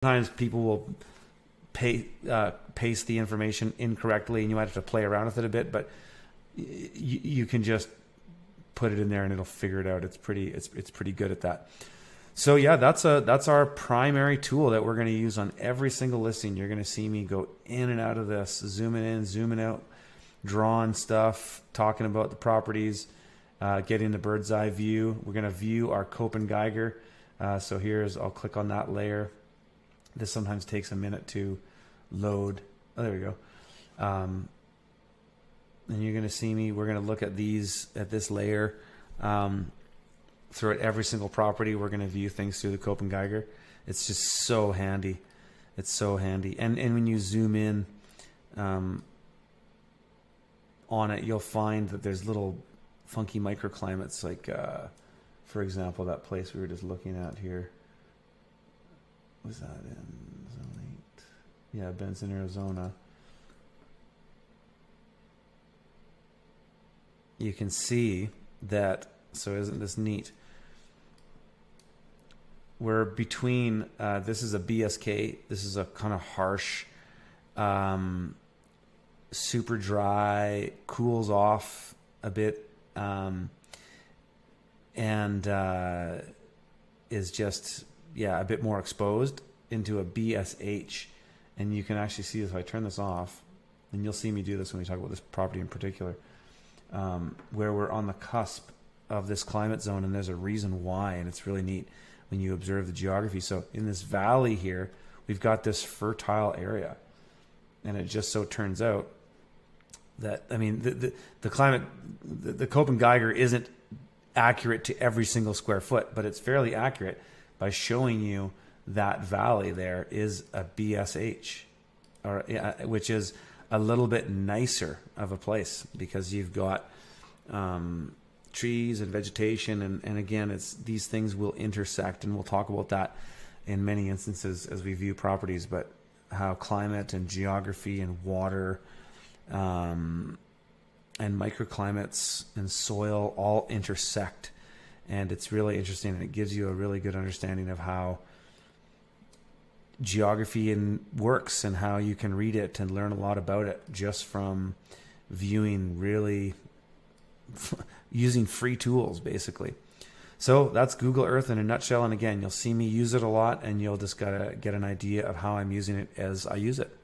Sometimes people will paste the information incorrectly, and you might have to play around with it a bit, but you can just put it in there and it'll figure it out. It's pretty good at that. So yeah, that's our primary tool that we're going to use on every single listing. You're going to see me go in and out of this, zooming in, zooming out, drawing stuff, talking about the properties, getting the bird's eye view. We're going to view our Köppen-Geiger. So I'll click on that layer. This sometimes takes a minute to load. Oh, there we go. And you're going to see me. We're going to look at this layer. Throughout every single property, we're going to view things through the Köppen-Geiger. It's just so handy. It's so handy. And when you zoom in on it, you'll find that there's little funky microclimates. Like, for example, that place we were just looking at here. Was that in Zone 8? Yeah, Benson, Arizona. You can see that, so isn't this neat? We're between, this is a BSK, this is a kind of harsh, super dry, cools off a bit, and is just, a bit more exposed into a BSH. And you can actually see this if I turn this off, and you'll see me do this when we talk about this property in particular, where we're on the cusp of this climate zone, and there's a reason why, and it's really neat when you observe the geography. So in this valley here, we've got this fertile area, and it just so turns out that, I mean, the climate, the Köppen-Geiger isn't accurate to every single square foot, but it's fairly accurate by showing you that valley there is a BSH, or which is a little bit nicer of a place because you've got trees and vegetation, and again, these things will intersect, and we'll talk about that in many instances as we view properties, but how climate and geography and water and microclimates and soil all intersect. And it's really interesting, and it gives you a really good understanding of how geography works and how you can read it and learn a lot about it just from viewing, really using free tools, basically. So that's Google Earth in a nutshell. And again, you'll see me use it a lot, and you'll just gotta get an idea of how I'm using it as I use it.